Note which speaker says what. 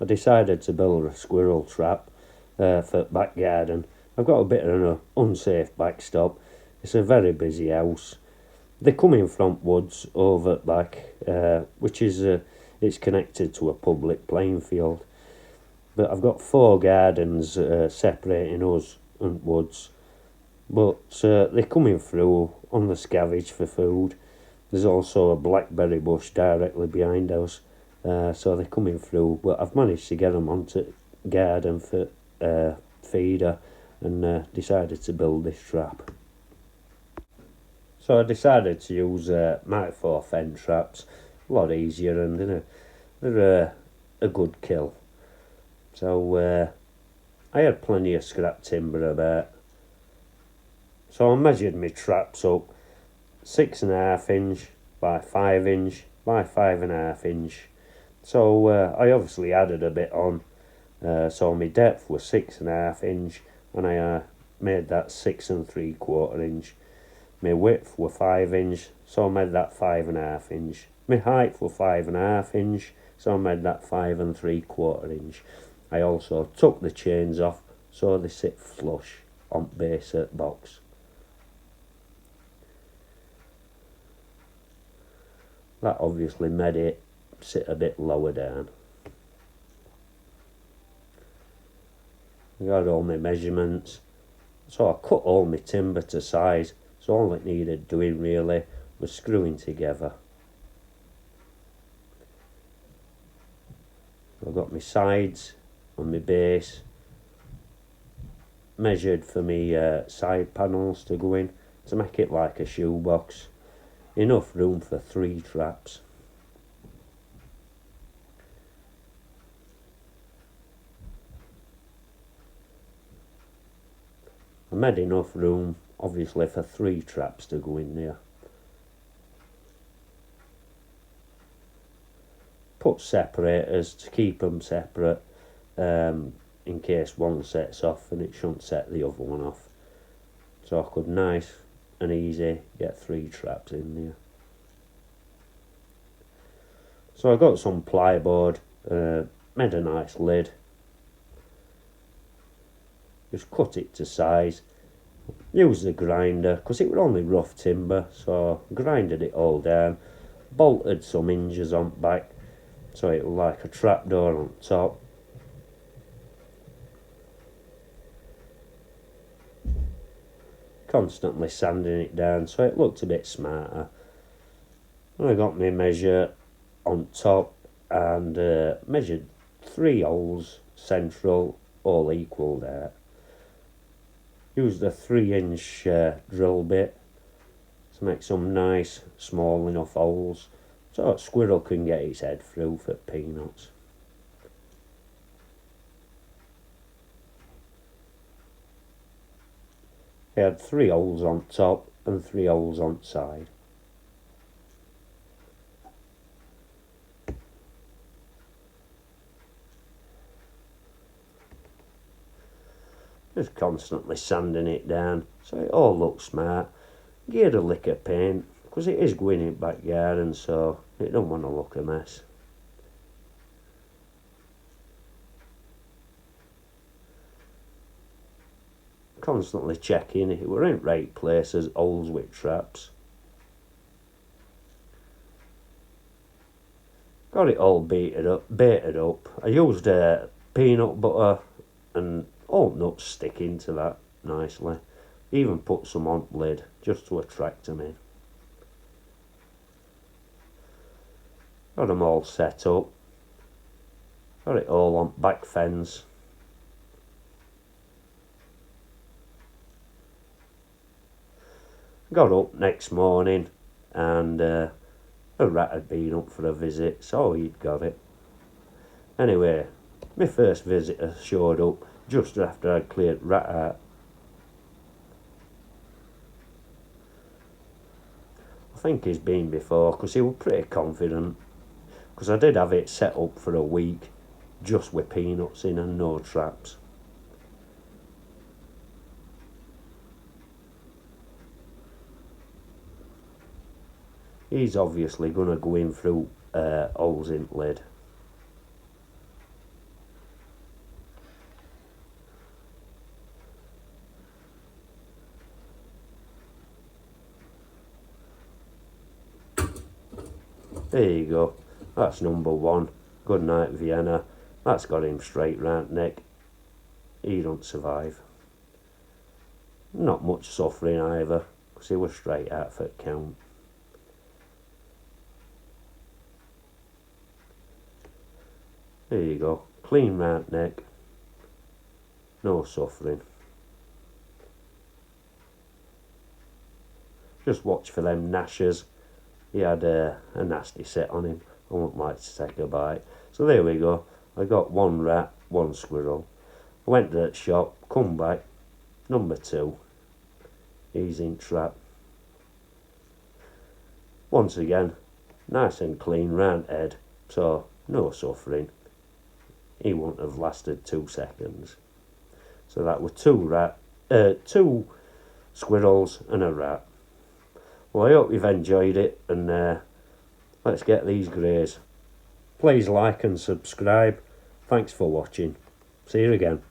Speaker 1: I decided to build a squirrel trap for the back garden. I've got a bit of an unsafe backstop. It's a very busy house. They come in front woods over at back, which is it's connected to a public playing field. But I've got 4 gardens separating us and woods. But they're coming through on the scavenge for food. There's also a blackberry bush directly behind us, so they're coming through. But I've managed to get them onto garden for feeder and decided to build this trap. So I decided to use Mark 4 fen traps. A lot easier and they're a good kill. So I had plenty of scrap timber about. So I measured my traps up 6.5 inch by 5 inch by 5.5 inch. So I obviously added a bit on. So my depth was 6.5 inch and I made that 6 3/4 inch. My width was 5 inch, so I made that 5.5 inch. My height was 5.5 inch, so I made that 5 3/4 inch. I also took the chains off so they sit flush on base of the box. That obviously made it sit a bit lower down. I got all my measurements, so I cut all my timber to size, so all it needed doing really was screwing together. I've got my sides and my base measured for me side panels to go in to make it like a shoebox. Enough room for 3 traps. I made enough room obviously for 3 traps to go in there. Put separators to keep them separate in case one sets off and it shouldn't set the other one off. So I could nice and easy get 3 traps in there. So I got some plyboard, made a nice lid. Just cut it to size. Used the grinder because it was only rough timber, so grinded it all down. Bolted some hinges on back so it was like a trapdoor on top. Constantly sanding it down so it looked a bit smarter. And I got my measure on top and measured 3 holes central, all equal there. Used a 3-inch drill bit to make some nice small enough holes so a squirrel can get its head through for peanuts. I had 3 holes on top and 3 holes on side. Just constantly sanding it down so it all looks smart. Give it a lick of paint because it is going in backyard and so it don't want to look a mess. Constantly checking if it were in right places, holes with traps. Got it all baited up. I used peanut butter and all nuts stick into that nicely. Even put some on lid just to attract them in. Got them all set up. Got it all on back fence. Got up next morning and a rat had been up for a visit, so he'd got it. Anyway, my first visitor showed up just after I'd cleared rat out. I think he's been before because he was pretty confident, because I did have it set up for a week just with peanuts in and no traps. He's obviously going to go in through holes in lid. There you go. That's number one. Good night, Vienna. That's got him straight round neck. He don't survive. Not much suffering either, because he was straight out for count. There you go. Clean round neck. No suffering. Just watch for them gnashers. He had a nasty set on him. I wouldn't like to take a bite. So there we go. I got one rat, one squirrel. I went to that shop, come back. Number two. He's in trap. Once again, nice and clean round head. So no suffering. He wouldn't have lasted 2 seconds. So that were two squirrels and a rat. Well, I hope you've enjoyed it, and let's get these greys. Please like and subscribe. Thanks for watching. See you again.